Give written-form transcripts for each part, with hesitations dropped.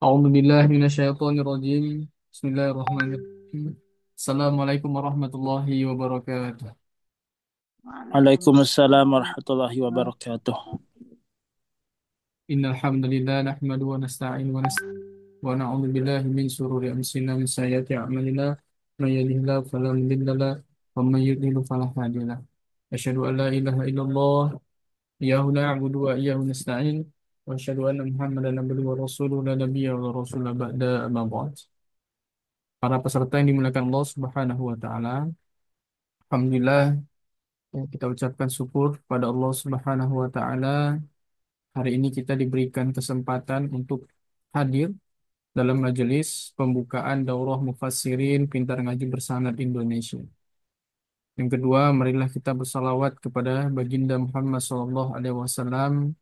أعوذ بالله من الشيطان الرجيم. بسم الله الرحمن الرحيم. السلام عليكم ورحمة الله وبركاته. Waalaikumsalam warahmatullahi wabarakatuh. إن الحمد لله نحمده ونستعين ونعوذ بالله من شرور أنفسنا من سيئات أعمالنا. من يهده الله فلا مضل له ومن يضلل فلا هادي له. أشهد أن لا إله إلا الله إياه نعبد وإياه نستعين، وأشهد أن محمدا عبده ورسوله لا نبي ولا رسول بعد أما بعد. Para peserta yang dimuliakan Allah Subhanahu wa taala, alhamdulillah. Ya, kita ucapkan syukur pada Allah Subhanahu wa taala. Hari ini kita diberikan kesempatan untuk hadir dalam majelis pembukaan Daurah Mufassirin Pintar Ngaji Bersanad Indonesia. Yang kedua, marilah kita bersalawat kepada Baginda Muhammad SAW.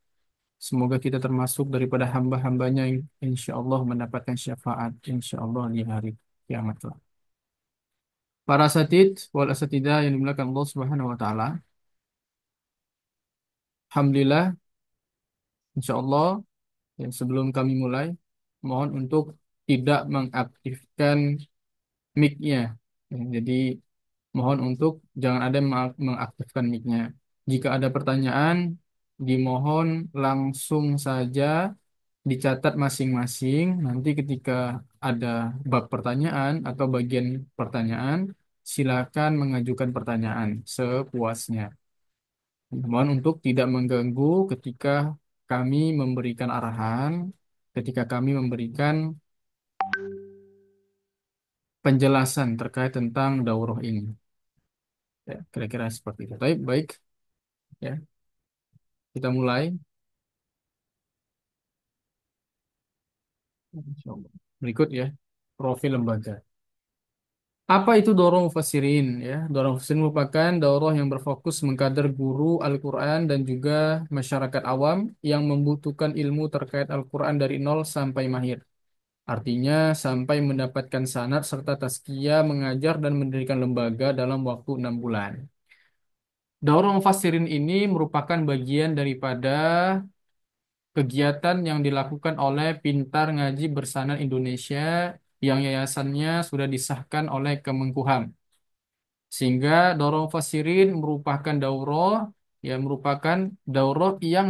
Semoga kita termasuk daripada hamba-hambanya yang insya Allah mendapatkan syafaat insya Allah di hari kiamat kelak. Para asatid wal asatidah yang dimuliakan Allah Subhanahu wa taala. Alhamdulillah, insya Allah. Dan sebelum kami mulai, mohon untuk tidak mengaktifkan mic-nya. Ya, jadi mohon untuk jangan ada yang mengaktifkan mic-nya. Jika ada pertanyaan, dimohon langsung saja dicatat masing-masing. Nanti ketika ada bab pertanyaan atau bagian pertanyaan, silakan mengajukan pertanyaan sepuasnya. Mohon untuk tidak mengganggu ketika kami memberikan arahan, ketika kami memberikan penjelasan terkait tentang daurah ini. Ya, kira-kira seperti itu. Baik, baik, ya. Kita mulai. Insyaallah. Berikut ya, profil lembaga. Apa itu daurah mufassirin? Ya, daurah mufassirin merupakan daurah yang berfokus mengkader guru Al-Quran dan juga masyarakat awam yang membutuhkan ilmu terkait Al-Quran dari nol sampai mahir. Artinya sampai mendapatkan sanad serta tazkiyah mengajar dan mendirikan lembaga dalam waktu 6 bulan. Daurah Mufassirin ini merupakan bagian daripada kegiatan yang dilakukan oleh Pintar Ngaji Bersanad Indonesia yang yayasannya sudah disahkan oleh Kemenkumham. Sehingga Daurah Mufassirin merupakan daurah yang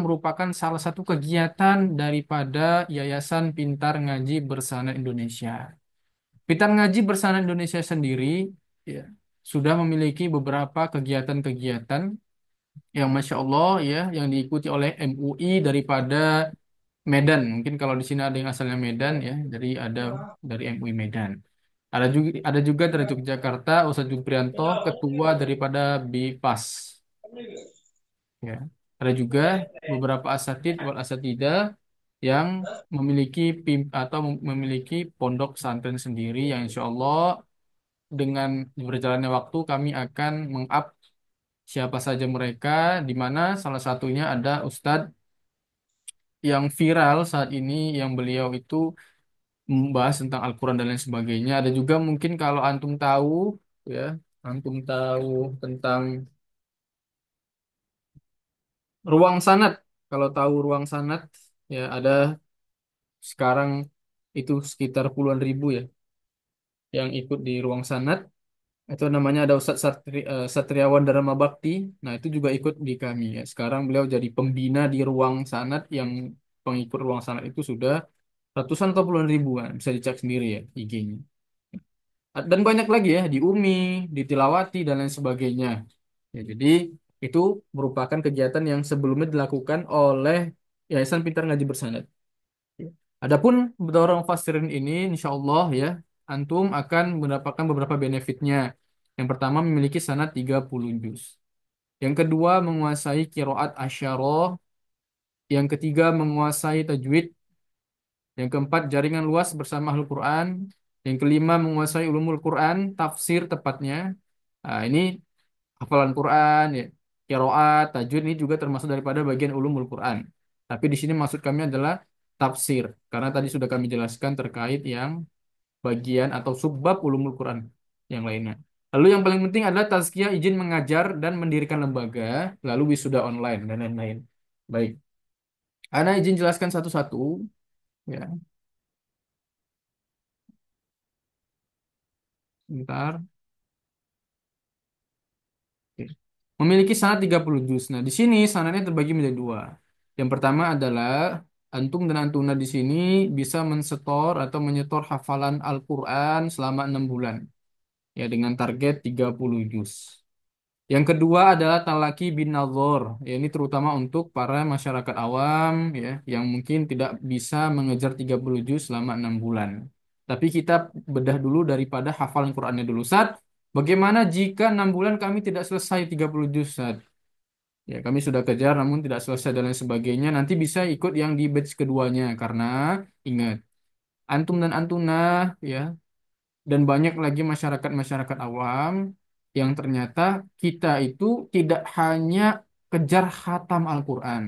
merupakan salah satu kegiatan daripada Yayasan Pintar Ngaji Bersanad Indonesia. Pintar Ngaji Bersanad Indonesia sendiri ya, sudah memiliki beberapa kegiatan-kegiatan yang Masya Allah ya, yang diikuti oleh MUI daripada Medan. Mungkin kalau di sini ada yang asalnya Medan ya, jadi ada dari MUI Medan. Ada juga dari Yogyakarta, Ustadz Juprianto, ketua daripada BIPAS. Ya. Ada juga beberapa asatid wal asatidah yang memiliki memiliki pondok pesantren sendiri yang insya Allah dengan berjalannya waktu kami akan meng-up siapa saja mereka, di mana salah satunya ada Ustadz yang viral saat ini yang beliau itu membahas tentang Al-Quran dan lain sebagainya. Ada juga mungkin kalau ya, antum tahu tentang ruang sanad. Kalau tahu ruang sanad, ya ada sekarang itu sekitar puluhan ribu ya yang ikut di ruang sanad. Itu namanya ada Satriawan Dharma Bakti. Nah, itu juga ikut di kami ya. Sekarang beliau jadi pembina di ruang sanad yang pengikut ruang sanad itu sudah ratusan atau puluhan ribuan. Bisa dicek sendiri ya IG-nya. Dan banyak lagi ya di UMI, di Tilawati dan lain sebagainya. Ya, jadi itu merupakan kegiatan yang sebelumnya dilakukan oleh Yayasan Pintar Ngaji Bersanad. Ya. Adapun Daurah Mufassirin ini, insya Allah ya, antum akan mendapatkan beberapa benefitnya. Yang pertama memiliki sanad 30 juz. Yang kedua menguasai kiroat asyarah. Yang ketiga menguasai tajwid. Yang keempat jaringan luas bersama Ahlul Quran. Yang kelima menguasai ulumul Quran, tafsir tepatnya. Nah, ini hafalan Quran, ya, qiraat, tajwid ini juga termasuk daripada bagian ulumul Quran. Tapi di sini maksud kami adalah tafsir, karena tadi sudah kami jelaskan terkait yang bagian atau subbab ulumul Quran yang lainnya. Lalu yang paling penting adalah tazkiyah izin mengajar dan mendirikan lembaga, lalu wisuda online dan lain-lain. Baik, Ana izin jelaskan satu-satu. Ya. Bentar. Oke. Memiliki sanad 30 juz. Nah, di sini sanadnya terbagi menjadi dua. Yang pertama adalah antum dan antuna di sini bisa mensetor atau menyetor hafalan Al-Quran selama 6 bulan. Ya, dengan target 30 juz. Yang kedua adalah talaki bin nazor. Ya, ini terutama untuk para masyarakat awam ya yang mungkin tidak bisa mengejar 30 juz selama 6 bulan. Tapi kita bedah dulu daripada hafalan Qur'annya dulu. Bagaimana jika 6 bulan kami tidak selesai 30 juz, Sat? Ya, kami sudah kejar namun tidak selesai dan lain sebagainya. Nanti bisa ikut yang di batch keduanya karena ingat, antum dan antuna ya dan banyak lagi masyarakat-masyarakat awam yang ternyata kita itu tidak hanya kejar khatam Al-Quran,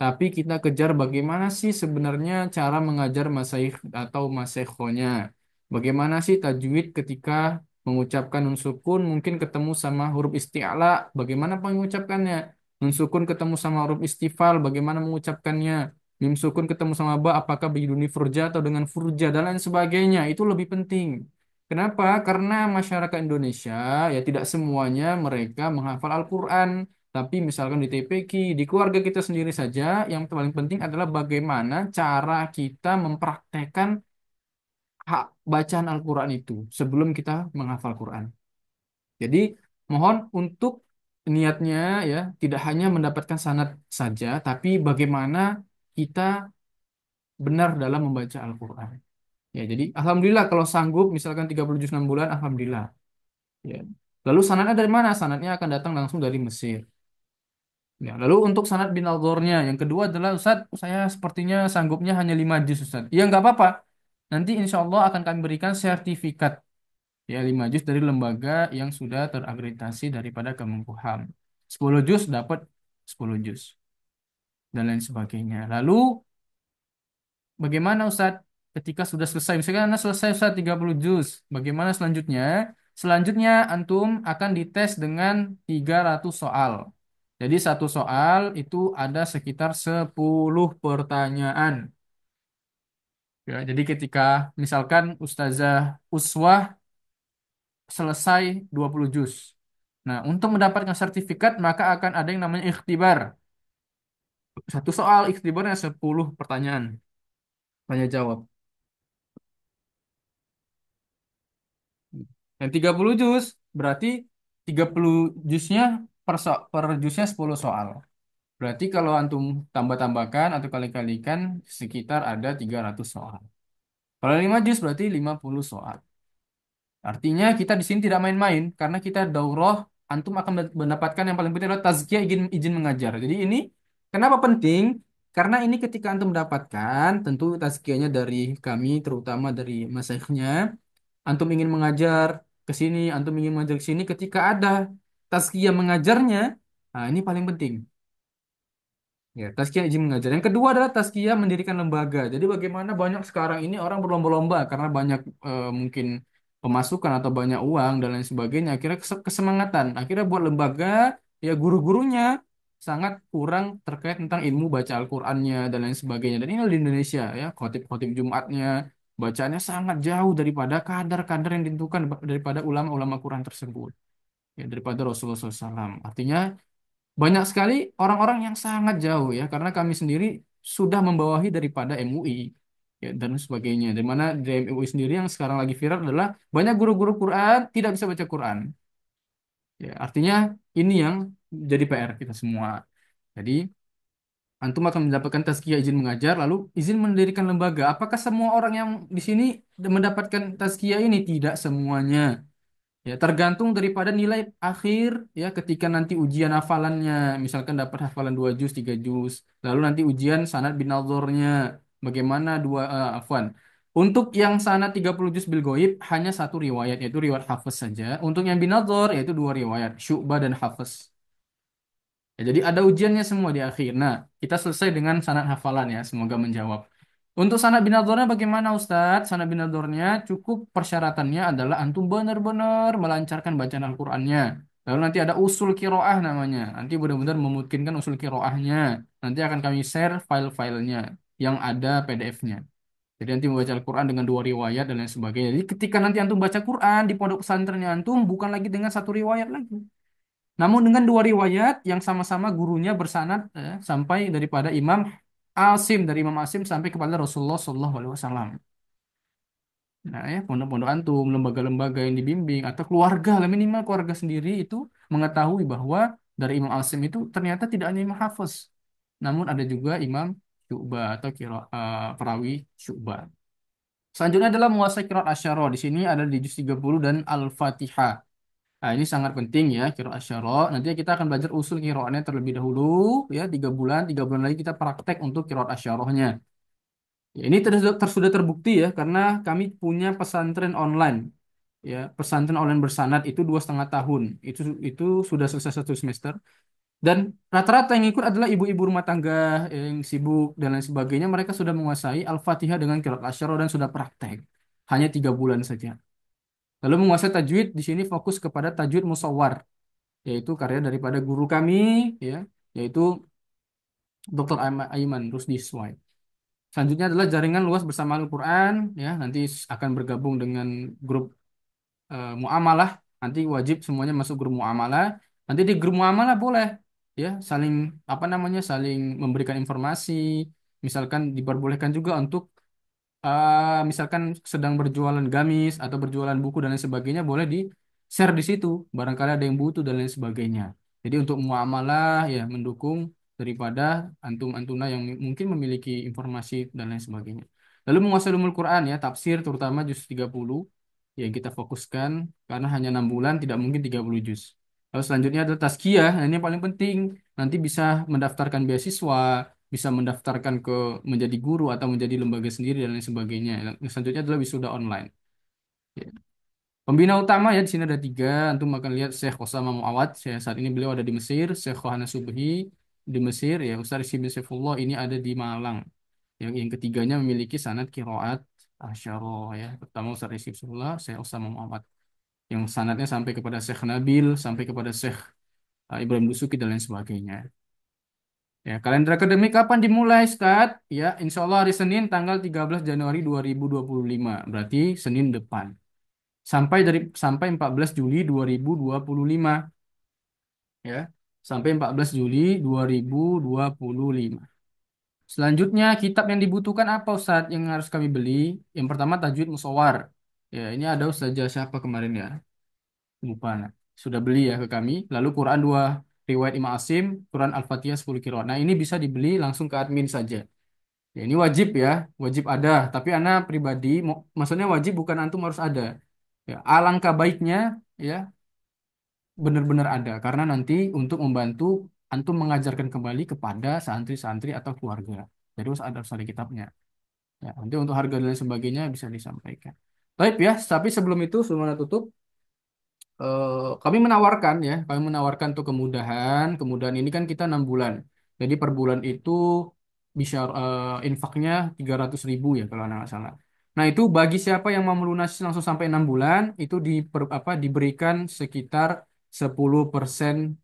tapi kita kejar bagaimana sih sebenarnya cara mengajar masaih atau masekhonya. Bagaimana sih tajwid ketika mengucapkan nun sukun mungkin ketemu sama huruf isti'la, bagaimana mengucapkannya? Nun sukun ketemu sama huruf istifal, bagaimana mengucapkannya? Mim sukun ketemu sama ba, apakah biduni furja atau dengan furja dan lain sebagainya. Itu lebih penting. Kenapa? Karena masyarakat Indonesia ya tidak semuanya mereka menghafal Al-Quran. Tapi misalkan di TPQ, di keluarga kita sendiri saja, yang paling penting adalah bagaimana cara kita mempraktekkan hak bacaan Al-Quran itu sebelum kita menghafal Quran. Jadi mohon untuk niatnya ya tidak hanya mendapatkan sanad saja, tapi bagaimana kita benar dalam membaca Al-Quran. Ya, jadi alhamdulillah kalau sanggup misalkan 30 juz 6 bulan, alhamdulillah. Ya. Lalu sanadnya dari mana? Sanadnya akan datang langsung dari Mesir. Ya. Lalu untuk sanad bin al-Dhornya, yang kedua adalah Ustaz, saya sepertinya sanggupnya hanya 5 juz Ustaz. Ya nggak apa-apa. Nanti insya Allah akan kami berikan sertifikat ya 5 juz dari lembaga yang sudah terakreditasi daripada Kemenkumham. 10 juz dapat 10 juz dan lain sebagainya. Lalu bagaimana Ustadz ketika sudah selesai? Misalkan Anda selesai Ustadz 30 juz. Bagaimana selanjutnya? Selanjutnya antum akan dites dengan 300 soal. Jadi satu soal itu ada sekitar 10 pertanyaan. Ya, jadi ketika misalkan Ustazah Uswah selesai 20 juz. Nah, untuk mendapatkan sertifikat maka akan ada yang namanya ikhtibar. Satu soal ikhtibarnya 10 pertanyaan. Tanya jawab. Yang 30 juz berarti 30 juznya per juznya 10 soal. Berarti kalau antum tambah-tambahkan atau kali-kalikan sekitar ada 300 soal. Kalau 5 juz berarti 50 soal. Artinya kita di sini tidak main-main karena kita daurah antum akan mendapatkan yang paling penting adalah tazkiyah izin mengajar. Jadi ini kenapa penting? Karena ini ketika antum mendapatkan tentu tazkiyahnya dari kami terutama dari masyayikhnya. Antum ingin mengajar ke sini, antum ingin mengajar ke sini, ketika ada tazkiyah mengajarnya, nah ini paling penting. Ya, tazkiyah izin mengajar. Yang kedua adalah tazkiyah mendirikan lembaga. Jadi bagaimana banyak sekarang ini orang berlomba-lomba karena banyak mungkin pemasukan atau banyak uang dan lain sebagainya. Akhirnya kesemangatan. Akhirnya buat lembaga, ya guru-gurunya sangat kurang terkait tentang ilmu baca Al-Qur'annya dan lain sebagainya. Dan ini di Indonesia ya, khotib-khotib Jumatnya bacaannya sangat jauh daripada kadar-kadar yang ditentukan daripada ulama-ulama Quran tersebut. Ya, daripada Rasulullah SAW. Artinya banyak sekali orang-orang yang sangat jauh ya, karena kami sendiri sudah membawahi daripada MUI ya, dan sebagainya. Di mana di MUI sendiri yang sekarang lagi viral adalah banyak guru-guru Quran tidak bisa baca Quran. Ya, artinya ini yang jadi PR kita semua. Jadi antum akan mendapatkan tazkiyah izin mengajar, lalu izin mendirikan lembaga. Apakah semua orang yang di sini mendapatkan tazkiyah ini? Tidak semuanya. Ya, tergantung daripada nilai akhir ya ketika nanti ujian hafalannya, misalkan dapat hafalan 2 juz, 3 juz. Lalu nanti ujian sanad bin nadhornya bagaimana afwan. Untuk yang sanad 30 juz bil ghaib hanya satu riwayat yaitu riwayat Hafiz saja. Untuk yang bin nadhor yaitu dua riwayat, Syu'bah dan Hafiz. Ya, jadi ada ujiannya semua di akhir. Nah, kita selesai dengan sanad hafalan ya, semoga menjawab. Untuk sanad binadornya bagaimana Ustadz? Sanad binadornya cukup persyaratannya adalah antum benar-benar melancarkan bacaan Al-Qur'annya. Lalu nanti ada usul kiroah namanya. Nanti benar-benar memungkinkan usul kiroahnya. Nanti akan kami share file-filenya yang ada PDF-nya. Jadi nanti membaca Al-Quran dengan dua riwayat dan lain sebagainya. Jadi ketika nanti antum baca Quran di pondok pesantrennya antum bukan lagi dengan satu riwayat lagi. Namun dengan dua riwayat yang sama-sama gurunya bersanad sampai daripada dari Imam Asim sampai kepada Rasulullah Shallallahu Alaihi Wasallam. Nah ya pondok-pondok antum, lembaga-lembaga yang dibimbing atau keluarga lah minimal keluarga sendiri itu mengetahui bahwa dari Imam Asim itu ternyata tidak hanya Imam Hafiz, namun ada juga Imam Syu'bah atau perawi Syu'bah. Selanjutnya adalah menguasai qiraat asyara. Di sini ada di juz 30 dan Al-Fatihah. Nah, ini sangat penting ya qiraat asyara. Nanti kita akan belajar usul qiraatnya terlebih dahulu ya 3 bulan lagi kita praktek untuk qiraat asyarahnya. Ya, ini sudah terbukti ya karena kami punya pesantren online ya pesantren online bersanad itu 2,5 tahun itu sudah selesai 1 semester dan rata-rata yang ikut adalah ibu-ibu rumah tangga yang sibuk dan lain sebagainya mereka sudah menguasai Al-Fatihah dengan qiraat asyara dan sudah praktek hanya 3 bulan saja. Lalu menguasai tajwid di sini fokus kepada tajwid musawwar yaitu karya daripada guru kami ya yaitu Dr. Aiman Rusdi Swai. Selanjutnya adalah jaringan luas bersama Al-Quran ya nanti akan bergabung dengan grup muamalah nanti wajib semuanya masuk grup muamalah nanti di grup muamalah boleh ya saling apa namanya saling memberikan informasi misalkan diperbolehkan juga untuk misalkan sedang berjualan gamis atau berjualan buku dan lain sebagainya boleh di share di situ barangkali ada yang butuh dan lain sebagainya jadi untuk muamalah ya mendukung daripada antum-antuna yang mungkin memiliki informasi dan lain sebagainya lalu menguasai ulumul Quran ya tafsir terutama juz 30 yang kita fokuskan karena hanya 6 bulan tidak mungkin 30 juz. Lalu selanjutnya adalah tazkiyah, nah ini yang paling penting. Nanti bisa mendaftarkan beasiswa, bisa mendaftarkan ke menjadi guru atau menjadi lembaga sendiri dan lain sebagainya. Dan selanjutnya adalah wisuda online. Ya. Pembina utama ya di sini ada 3. Antum akan lihat Syekh Osama Muawad. Saat ini beliau ada di Mesir. Syekh Khohana Subhi di Mesir. Ya Ustaz Rizky bin Saifullah ini ada di Malang. Yang ketiganya memiliki sanad qiraat asyara ya. Pertama Ustaz Rizky bin Saifullah, Syekh Osama Muawad yang sanadnya sampai kepada Syekh Nabil, sampai kepada Syekh Ibrahim Dusuki dan lain sebagainya. Ya, kalender akademik kapan dimulai, Ustaz? Ya, insya Allah hari Senin tanggal 13 Januari 2025. Berarti Senin depan. Sampai 14 Juli 2025. Ya, sampai 14 Juli 2025. Selanjutnya, kitab yang dibutuhkan apa, Ustaz? Yang harus kami beli? Yang pertama, Tajwid Musawwar. Ya, ini ada Ustazah siapa kemarin ya? Lupa. Nah. Sudah beli ya ke kami. Lalu Quran 2 riwayat Imam Asim, Quran Al-Fatihah 10 qiraat. Nah, ini bisa dibeli langsung ke admin saja. Ya, ini wajib ya, wajib ada. Tapi ana pribadi, maksudnya wajib bukan antum harus ada. Ya, alangkah baiknya ya benar-benar ada karena nanti untuk membantu antum mengajarkan kembali kepada santri-santri atau keluarga. Jadi harus ada kitabnya. Ya, nanti untuk harga dan lain sebagainya bisa disampaikan. Baik ya, tapi sebelum itu sebelum ana tutup kami menawarkan tuh kemudahan ini kan kita 6 bulan. Jadi per bulan itu bisa infaknya 300.000 ya kalau nggak salah. Nah itu bagi siapa yang mau melunasi langsung sampai 6 bulan itu diberikan sekitar 10%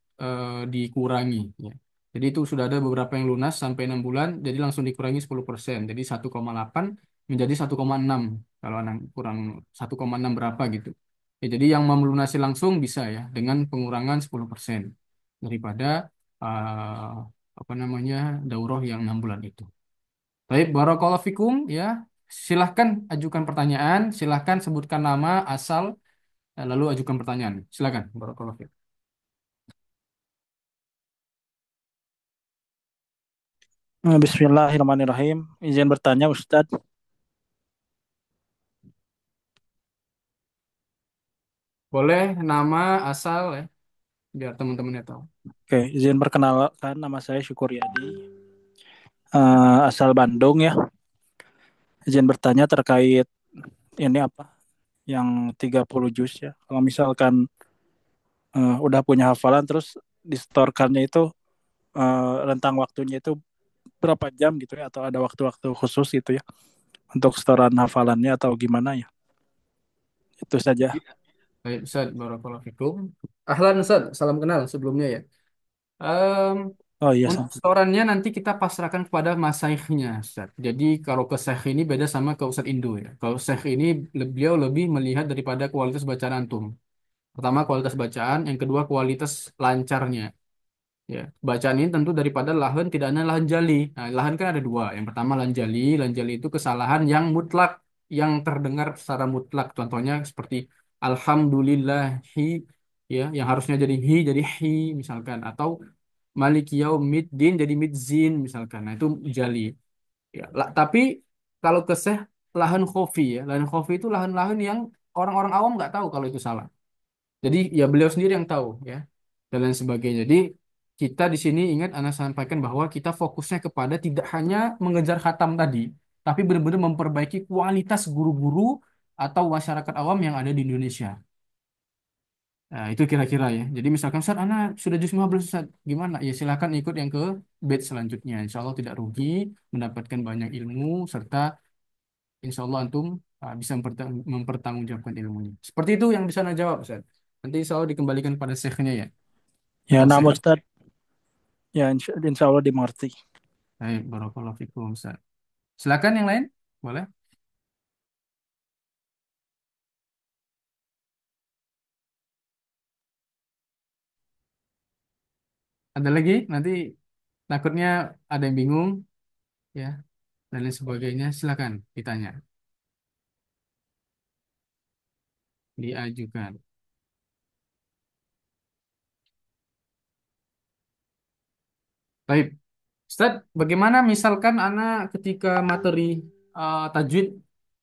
dikurangi. Ya. Jadi itu sudah ada beberapa yang lunas sampai 6 bulan, jadi langsung dikurangi 10%. Jadi 1,8 menjadi 1,6 kalau anak kurang 1,6 berapa gitu. Ya, jadi yang mau melunasi langsung bisa ya dengan pengurangan 10% daripada eh, apa namanya daurah yang 6 bulan itu. Baik, barakallahu fikum ya. Silahkan ajukan pertanyaan, silahkan sebutkan nama, asal, lalu ajukan pertanyaan. Silahkan, barakallahu fikum. Bismillahirrahmanirrahim. Izin bertanya, Ustadz. Boleh nama, asal ya, biar teman-temannya tahu. Oke, izin perkenalkan, nama saya Syukuryadi, asal Bandung ya. Izin bertanya terkait ini apa? Yang 30 juz ya. Kalau misalkan udah punya hafalan terus distorkannya itu rentang waktunya itu berapa jam gitu ya? Atau ada waktu-waktu khusus gitu ya untuk setoran hafalannya atau gimana ya? Itu saja. Baik, Ustaz, barakallahu fikum. Ahlan Ustaz, salam kenal sebelumnya ya. Oh iya Untuk sama. setorannya nanti kita pasrahkan kepada masaikhnya, Ustaz. Jadi kalau ke syekh ini beda sama ke Ustaz Indo ya. Kalau syekh ini beliau lebih melihat daripada kualitas bacaan antum. Pertama kualitas bacaan, yang kedua kualitas lancarnya. Ya, bacaan ini tentu daripada lahan tidak ada lahan jali. Nah, lahan kan ada dua. Yang pertama lahan jali. Lahan jali itu kesalahan yang mutlak, yang terdengar secara mutlak. Contohnya seperti alhamdulillahi, ya, yang harusnya jadi hi misalkan, atau maliki yaumiddin jadi midzin misalkan. Nah, itu jali. Ya, tapi kalau keseh lahan khofi ya, lahan khofi itu lahan-lahan yang orang-orang awam nggak tahu kalau itu salah. Jadi ya beliau sendiri yang tahu ya dan lain sebagainya. Jadi kita di sini ingat Anda sampaikan bahwa kita fokusnya kepada tidak hanya mengejar khatam tadi, tapi benar-benar memperbaiki kualitas guru-guru atau masyarakat awam yang ada di Indonesia. Nah, itu kira-kira ya. Jadi misalkan Ustaz, Ana sudah juz 15 Ustaz. Gimana? Ya silakan ikut yang ke batch selanjutnya. Insya Allah tidak rugi, mendapatkan banyak ilmu, serta insya Allah antum bisa mempertanggungjawabkan ilmunya. Seperti itu yang bisa Anda jawab Ustaz. Nanti insya Allah dikembalikan pada syekhnya ya. Ya Atau nama syekhnya. Ustadz, ya insya Allah dimengerti. Baik, barakallahu fikum Ustaz. Silakan yang lain. Boleh. Ada lagi? Nanti takutnya ada yang bingung ya dan lain sebagainya. Silakan ditanya, diajukan. Baik. Ustaz, bagaimana misalkan anak ketika materi tajwid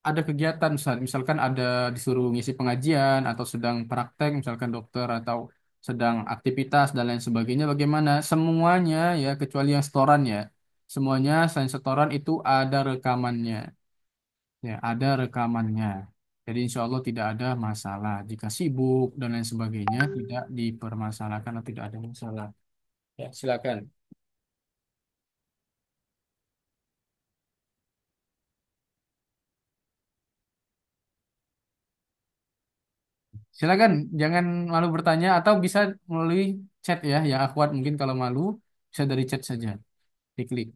ada kegiatan Ustaz, misalkan ada disuruh ngisi pengajian atau sedang praktek misalkan dokter atau sedang aktivitas dan lain sebagainya bagaimana? Semuanya ya kecuali yang setoran ya. Semuanya selain setoran itu ada rekamannya. Ya, ada rekamannya. Jadi insya Allah tidak ada masalah. Jika sibuk dan lain sebagainya tidak dipermasalahkan atau tidak ada masalah. Ya, silakan. Silakan, jangan malu bertanya atau bisa melalui chat ya, yang akhwat mungkin kalau malu bisa dari chat saja, diklik.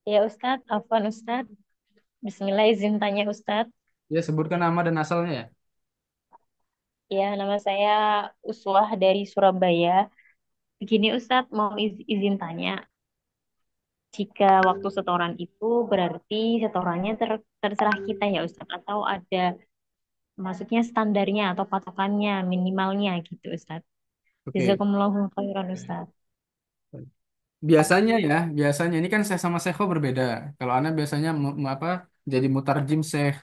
Ya Ustadz, Afwan Ustadz. Bismillah izin tanya Ustadz. Ya, sebutkan nama dan asalnya ya. Ya, nama saya Uswah dari Surabaya. Begini Ustadz, mau izin tanya. Jika waktu setoran itu berarti setorannya terserah kita ya Ustadz. Atau ada maksudnya standarnya atau patokannya, minimalnya gitu Ustadz. Oke. Jazakumullahu khairan Ustadz. Biasanya ya, biasanya ini kan saya sama Sekho berbeda. Kalau Anda biasanya apa jadi mutarjim Sekh.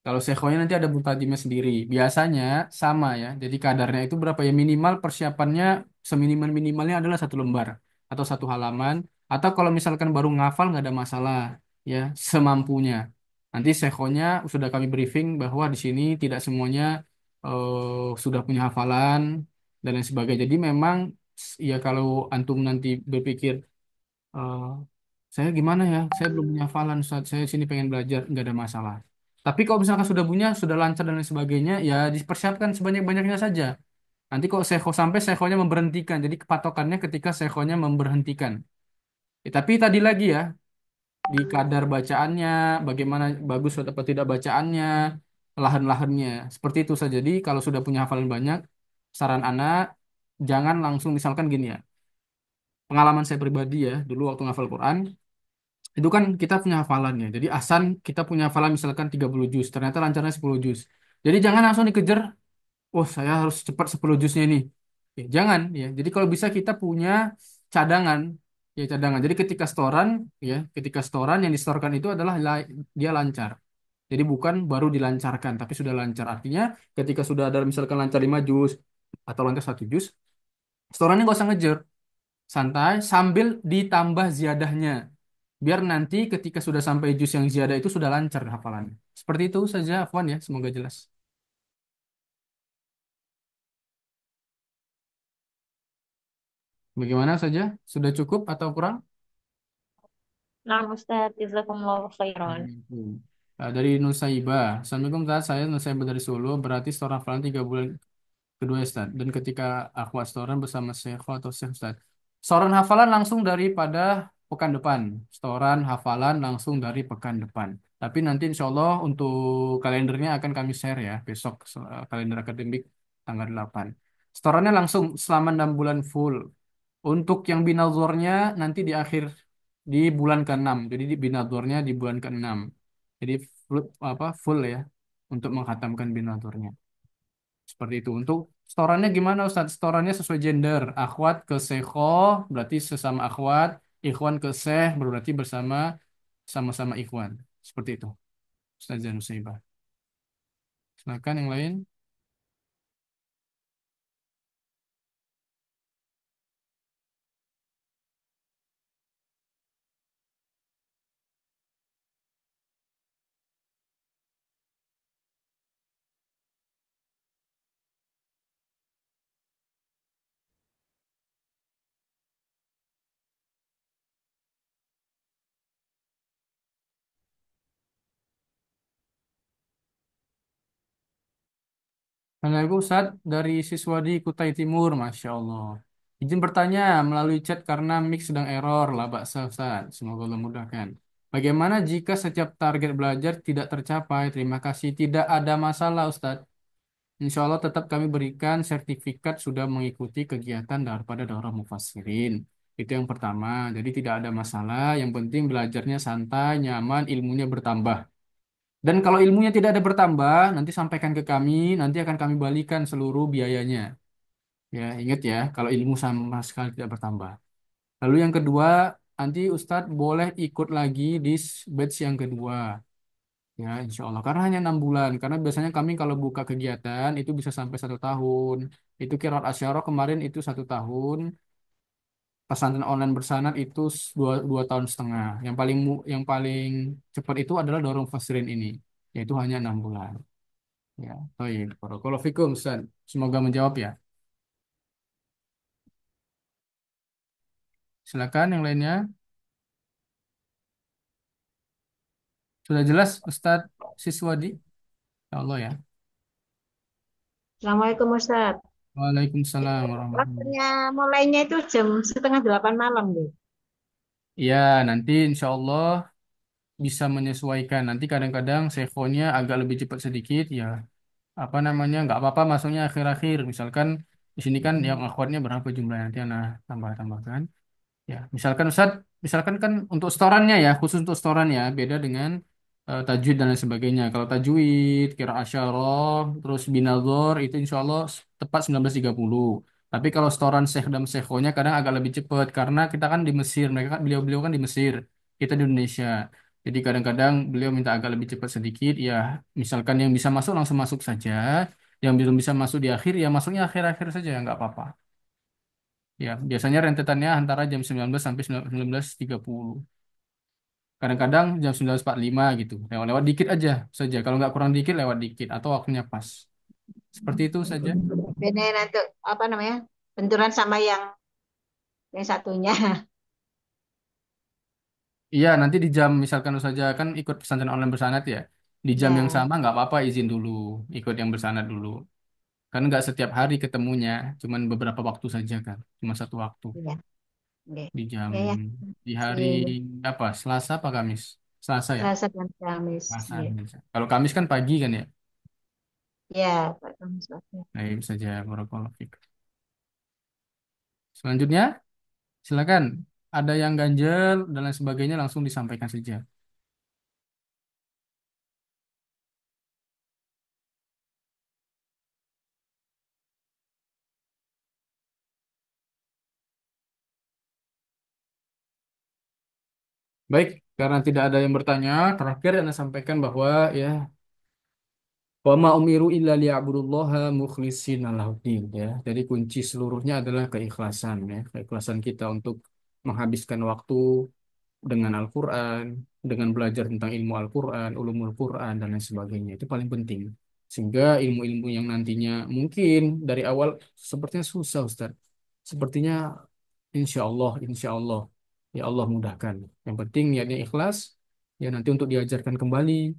Kalau Sekhonya nanti ada mutarjimnya sendiri. Biasanya sama ya. Jadi kadarnya itu berapa ya minimal persiapannya seminimal-minimalnya adalah satu lembar atau satu halaman. Atau kalau misalkan baru ngafal nggak ada masalah ya semampunya. Nanti Sekhonya sudah kami briefing bahwa di sini tidak semuanya sudah punya hafalan dan lain sebagainya. Jadi memang ya kalau antum nanti berpikir eh, saya gimana ya, saya belum punya hafalan, saat saya sini pengen belajar, nggak ada masalah. Tapi kalau misalkan sudah punya, sudah lancar dan lain sebagainya, ya dipersiapkan sebanyak-banyaknya saja. Nanti kok sekho sampai sekhonya memberhentikan, jadi kepatokannya ketika sekhonya memberhentikan. Tapi tadi lagi ya, di kadar bacaannya, bagaimana bagus atau tidak bacaannya, lahan-lahannya, seperti itu saja. Jadi kalau sudah punya hafalan banyak, saran anak, jangan langsung misalkan gini ya, pengalaman saya pribadi ya, dulu waktu ngafal Quran, itu kan kita punya hafalannya. Jadi Asan kita punya hafalan misalkan 30 juz, ternyata lancarnya 10 juz. Jadi jangan langsung dikejar, oh saya harus cepat 10 juznya ini. Ya, jangan ya. Jadi kalau bisa kita punya cadangan, ya cadangan. Jadi ketika setoran, ya ketika setoran yang disetorkan itu adalah dia lancar. Jadi bukan baru dilancarkan, tapi sudah lancar. Artinya ketika sudah ada misalkan lancar 5 juz atau lancar 1 juz, setorannya nggak usah ngejar, santai sambil ditambah ziadahnya. Biar nanti ketika sudah sampai juz yang ziyadah itu sudah lancar hafalannya. Seperti itu saja, Afwan ya. Semoga jelas. Bagaimana saja? Sudah cukup atau kurang? Nah Ustadz, jazakumullahu khairan. Hmm. Dari Nusaibah. Assalamualaikum Ustaz. Saya Nusaibah dari Solo. Berarti setelah hafalan 3 bulan. kedua ya Ustaz. Dan ketika akhwat setoran bersama Syekh atau Syekh Ustaz. Setoran hafalan langsung daripada pekan depan. Setoran hafalan langsung dari pekan depan. Tapi nanti insya Allah untuk kalendernya akan kami share ya besok, kalender akademik tanggal 8. Setorannya langsung selama 6 bulan full. Untuk yang binazornya nanti di akhir di bulan ke-6. Jadi di binazornya di bulan ke-6. Jadi full, full ya untuk menghatamkan binazornya. Seperti itu. Untuk setorannya gimana Ustadz? Setorannya sesuai gender. Akhwat ke sekho berarti sesama akhwat. Ikhwan ke seh berarti bersama sama-sama ikhwan. Seperti itu. Ustadz Zanusaibah. Silakan yang lain. Assalamualaikum Ustadz dari siswa di Kutai Timur, Masya Allah. Izin bertanya melalui chat karena mic sedang error, lah baksa Ustadz. Semoga Allah mudahkan. Bagaimana jika setiap target belajar tidak tercapai? Terima kasih. Tidak ada masalah Ustadz. Insya Allah tetap kami berikan sertifikat sudah mengikuti kegiatan daripada daurah mufassirin. Itu yang pertama. Jadi tidak ada masalah. Yang penting belajarnya santai, nyaman, ilmunya bertambah. Dan kalau ilmunya tidak ada bertambah, nanti sampaikan ke kami, nanti akan kami balikan seluruh biayanya. Ya, ingat ya, kalau ilmu sama sekali tidak bertambah. Lalu yang kedua, nanti Ustadz boleh ikut lagi di batch yang kedua. Ya, insya Allah. Karena hanya 6 bulan. Karena biasanya kami kalau buka kegiatan itu bisa sampai 1 tahun. Itu Qiraat Asyara kemarin itu 1 tahun. Pesantren online bersanad itu dua tahun setengah. Yang paling cepat itu adalah Dorong Fasirin ini, yaitu hanya 6 bulan. Ya, baik. Barakallahu fikum, Ustaz. Semoga menjawab ya. Silakan yang lainnya. Sudah jelas, Ustadz Siswadi? Ya Allah ya. Assalamualaikum Ustaz. Waalaikumsalam warahmatullahi. Waktunya mulainya itu jam setengah 8 malam deh. Ya, nanti insya Allah bisa menyesuaikan. Nanti kadang-kadang sefonya agak lebih cepat sedikit, ya apa namanya, nggak apa-apa masuknya akhir-akhir. Misalkan di sini kan yang akhwatnya berapa jumlahnya, nanti anak tambah-tambahkan. Ya, misalkan kan untuk setorannya ya, khusus untuk setoran ya, beda dengan tajwid dan lain sebagainya. Kalau tajwid, kira asyarah, terus binazor itu insya Allah tepat 19.30. Tapi kalau setoran syekh dan syekhonya kadang agak lebih cepat karena kita kan di Mesir, mereka kan beliau-beliau kan di Mesir, kita di Indonesia. Jadi kadang-kadang beliau minta agak lebih cepat sedikit, ya misalkan yang bisa masuk langsung masuk saja, yang belum bisa masuk di akhir ya masuknya akhir-akhir saja, nggak apa-apa. Ya, biasanya rentetannya antara jam 19 sampai 19.30. Kadang-kadang jam 19.45 gitu. Lewat-lewat dikit aja saja. Kalau nggak kurang dikit, lewat dikit. Atau waktunya pas. Seperti itu saja. Ini nanti apa namanya? Benturan sama yang satunya. Iya, nanti di jam, misalkan saja kan ikut pesantren online bersanad ya. Di jam yang Ya, sama nggak apa-apa izin dulu. Ikut yang bersanad dulu. Kan nggak setiap hari ketemunya. Cuman beberapa waktu saja kan. Cuma satu waktu. iya. Oke. Di jam, Ya, ya. di hari Si apa? Selasa apa Kamis? Selasa ya? Selasa dan Kamis. Selasa. Iya. Kalau Kamis kan pagi kan ya? Ya, Pak Kamis. Oke. Baik saja. Barakallahu fiik. Selanjutnya, silakan. Ada yang ganjel dan lain sebagainya langsung disampaikan saja. Baik, karena tidak ada yang bertanya, terakhir Anda sampaikan bahwa ya wa ma umiru illa liya'budullaha mukhlishina lahuddin ya. Jadi kunci seluruhnya adalah keikhlasan ya. Keikhlasan kita untuk menghabiskan waktu dengan Al-Quran, dengan belajar tentang ilmu Al-Quran, ulumul Quran dan lain sebagainya. Itu paling penting. Sehingga ilmu-ilmu yang nantinya mungkin dari awal sepertinya susah Ustaz. Sepertinya insya Allah, ya Allah mudahkan. Yang penting niatnya ikhlas, ya nanti untuk diajarkan kembali,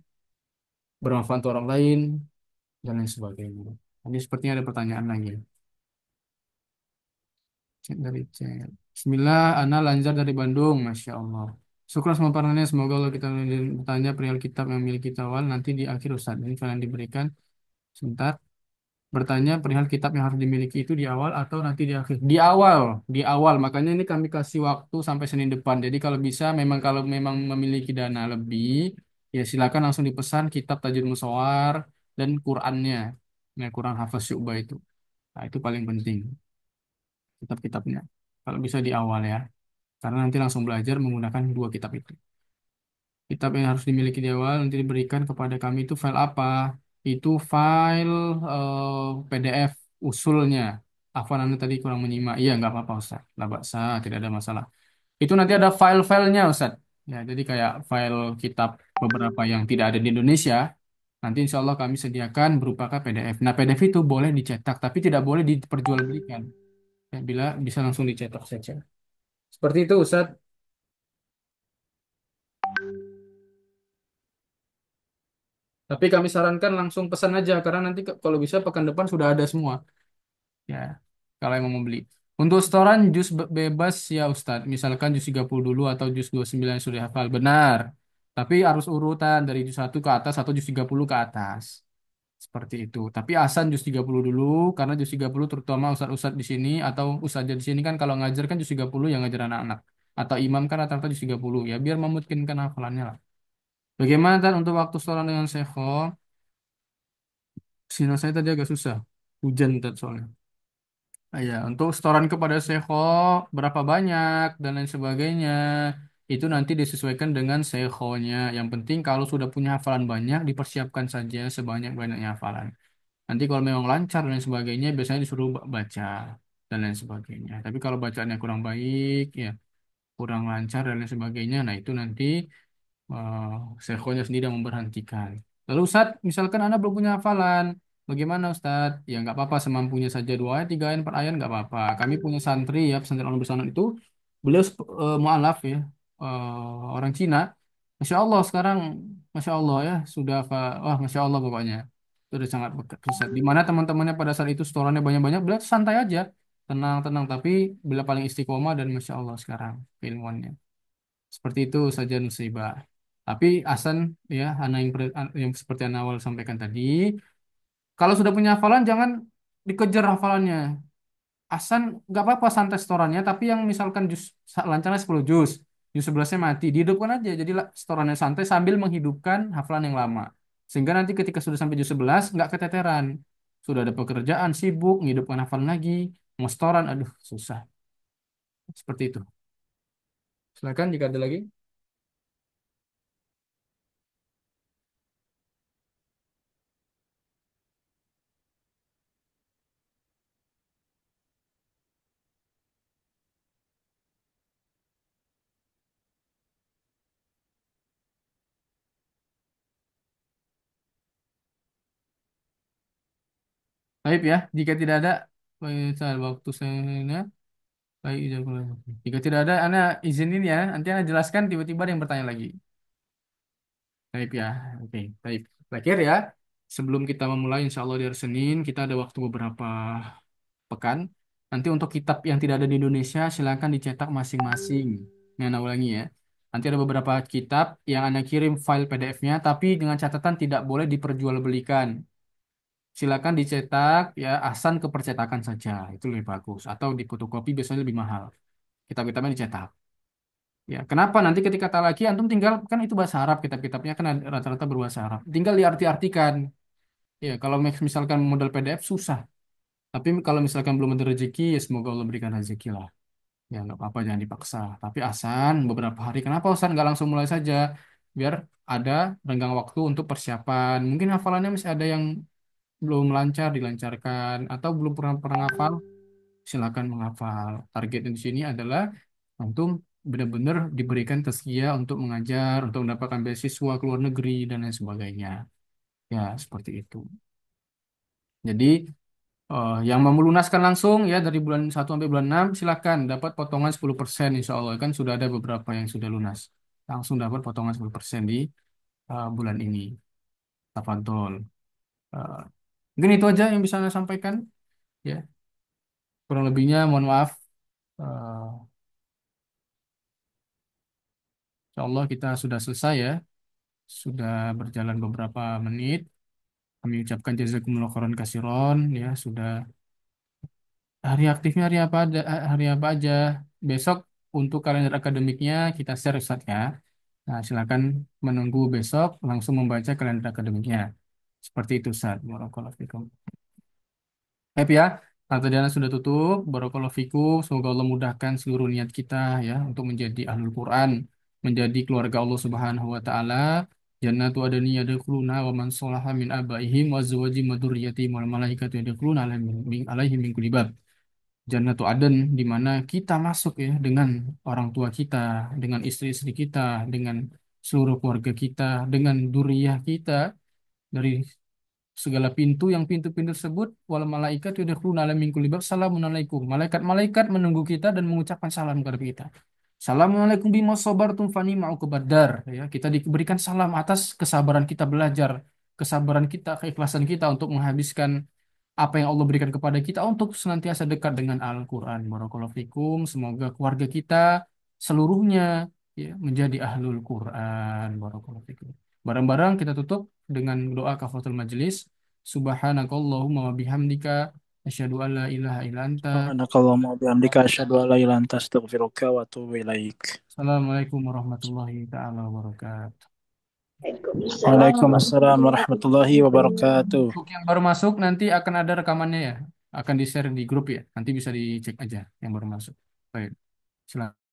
bermanfaat untuk orang lain, dan lain sebagainya. Ini sepertinya ada pertanyaan lagi. Cek dari chat. Bismillah, Ana Lanjar dari Bandung, Masya Allah. Syukur sama parannya, semoga Allah kita bertanya perihal kitab yang milik kita awal nanti di akhir Ustaz. Ini kalian diberikan sebentar. Bertanya perihal kitab yang harus dimiliki itu di awal atau nanti di akhir. Di awal. Makanya ini kami kasih waktu sampai Senin depan. Jadi kalau bisa, memang kalau memang memiliki dana lebih, ya silakan langsung dipesan kitab Tajud Musawar dan Qurannya. Nah, Quran Hafiz Syu'bah itu. Nah, itu paling penting kitab-kitabnya. Kalau bisa di awal ya. Karena nanti langsung belajar menggunakan dua kitab itu. Kitab yang harus dimiliki di awal nanti diberikan kepada kami itu file apa? Itu file PDF usulnya. Afwan Anda tadi kurang menyimak. Iya, nggak apa-apa Ustaz. Lah baksa, tidak ada masalah. Itu nanti ada file-filenya Ustaz. Ya, jadi kayak file kitab beberapa yang tidak ada di Indonesia. Nanti insya Allah kami sediakan berupa PDF. Nah, PDF itu boleh dicetak, tapi tidak boleh diperjualbelikan. Ya, bila bisa langsung dicetak saja. Seperti itu Ustaz. Tapi kami sarankan langsung pesan aja karena nanti kalau bisa pekan depan sudah ada semua. Ya, kalau yang mau beli. Untuk setoran jus bebas ya Ustadz. Misalkan jus 30 dulu atau jus 29 yang sudah hafal. Benar. Tapi harus urutan dari jus 1 ke atas atau jus 30 ke atas. Seperti itu. Tapi asan jus 30 dulu karena jus 30 terutama ustadz-ustadz di sini atau ustazah di sini kan kalau ngajar kan jus 30 yang ngajar anak-anak. Atau imam kan rata-rata jus 30 ya biar memungkinkan hafalannya lah. Bagaimana Tan untuk waktu setoran dengan Sekho? Sinyal saya tadi agak susah. Hujan tadi soalnya. Ah, ya, untuk setoran kepada Sekho berapa banyak dan lain sebagainya itu nanti disesuaikan dengan Sekhonya. Yang penting kalau sudah punya hafalan banyak dipersiapkan saja sebanyak-banyaknya hafalan. Nanti kalau memang lancar dan lain sebagainya biasanya disuruh baca dan lain sebagainya. Tapi kalau bacaannya kurang baik ya kurang lancar dan lain sebagainya, nah itu nanti uh, Syekhnya sendiri yang memberhentikan. Lalu Ustadz, misalkan Anda belum punya hafalan, bagaimana Ustadz? Ya nggak apa-apa, semampunya saja 2 ayat, 3 ayat, 4 ayat nggak apa-apa. Kami punya santri ya, pesantren Al Bersama itu, beliau mualaf ya, orang Cina. Masya Allah sekarang, Masya Allah ya, sudah wah Masya Allah pokoknya. Sudah sangat pesat. Di mana teman-temannya pada saat itu setorannya banyak-banyak, beliau santai aja, tenang-tenang. Tapi beliau paling istiqomah dan Masya Allah sekarang keilmuannya. Seperti itu saja musibah. Tapi Hasan ya, yang seperti Ana awal sampaikan tadi, kalau sudah punya hafalan jangan dikejar hafalannya. Hasan nggak apa-apa santai setorannya, tapi yang misalkan lancarnya 10 juz, juz 11-nya mati, dihidupkan aja. Jadi setorannya santai sambil menghidupkan hafalan yang lama. Sehingga nanti ketika sudah sampai juz 11 nggak keteteran. Sudah ada pekerjaan, sibuk, menghidupkan hafalan lagi, mau setoran, aduh susah. Seperti itu. Silakan jika ada lagi. Baik ya, jika tidak ada misal waktu saya baik jika tidak ada Anda izinin ya, nanti Anda jelaskan tiba-tiba ada yang bertanya lagi. Baik ya, oke, baik. Terakhir ya, sebelum kita memulai insya Allah di hari Senin kita ada waktu beberapa pekan. Nanti untuk kitab yang tidak ada di Indonesia silakan dicetak masing-masing. Ini Anda ulangi ya. Nanti ada beberapa kitab yang Anda kirim file PDF-nya, tapi dengan catatan tidak boleh diperjualbelikan. Silakan dicetak ya asan ke percetakan saja itu lebih bagus atau di fotokopi biasanya lebih mahal kitab-kitabnya dicetak ya kenapa nanti ketika talaki antum tinggal kan itu bahasa Arab kitab-kitabnya kan rata-rata berbahasa Arab tinggal diarti-artikan ya kalau misalkan model PDF susah tapi kalau misalkan belum ada rezeki ya semoga Allah berikan rezeki lah ya nggak apa-apa jangan dipaksa tapi asan beberapa hari kenapa Ustaz nggak langsung mulai saja biar ada renggang waktu untuk persiapan mungkin hafalannya masih ada yang belum lancar dilancarkan atau belum pernah pernah hafal silakan menghafal. Targetnya di sini adalah untuk benar-benar diberikan tazkiyah untuk mengajar, untuk mendapatkan beasiswa ke luar negeri dan lain sebagainya. Ya, seperti itu. Jadi yang mau melunaskan langsung ya dari bulan 1 sampai bulan 6 silakan dapat potongan 10% insya Allah kan sudah ada beberapa yang sudah lunas. Langsung dapat potongan 10% di bulan ini. Tafadhol. Mungkin itu aja yang bisa saya sampaikan. Ya, kurang lebihnya mohon maaf. Eh, Insya Allah kita sudah selesai ya. Sudah berjalan beberapa menit. Kami ucapkan jazakumullah khairan kasiron ya. Sudah hari aktifnya hari apa aja. Besok untuk kalender akademiknya kita share Ustaz ya. Nah, silakan menunggu besok langsung membaca kalender akademiknya. Seperti itu Ustaz. Barakallahu fikum. Happy ya. Tante Diana sudah tutup. Barakallahu fikum. Semoga Allah mudahkan seluruh niat kita ya untuk menjadi ahlul Quran, menjadi keluarga Allah Subhanahu wa taala. Jannatu adani yadkhuluna wa man sholaha min abaihim wa azwajihim wa dzurriyyatihim wal malaikatu yadkhuluna alaihim min kulli bab. Jannatu Aden di mana kita masuk ya dengan orang tua kita, dengan istri-istri kita, dengan seluruh keluarga kita, dengan duriyah kita dari segala pintu yang pintu-pintu tersebut wal malaikat yadkhuluna ala min kulli bab salamun alaikum. Malaikat-malaikat menunggu kita dan mengucapkan salam kepada kita. Assalamualaikum bima sabartum fani ma'ukubadar ya. Kita diberikan salam atas kesabaran kita belajar, kesabaran kita, keikhlasan kita untuk menghabiskan apa yang Allah berikan kepada kita untuk senantiasa dekat dengan Al-Quran. Barakallahu fikum. Semoga keluarga kita seluruhnya ya, menjadi ahlul Quran. Barakallahu fikum. Barang-barang kita tutup dengan doa kafaratul majelis. Subhanakallahumma wa bihamdika asyhadu an la ilaha illa anta. Subhanakallahumma wa bihamdika asyhadu an la ilaha illa anta astaghfiruka wa atubu ilaik. Assalamualaikum warahmatullahi taala wabarakatuh. Waalaikumsalam warahmatullahi wabarakatuh. Untuk yang baru masuk nanti akan ada rekamannya ya, akan di-share di grup ya. Nanti bisa dicek aja yang baru masuk. Baik, silakan.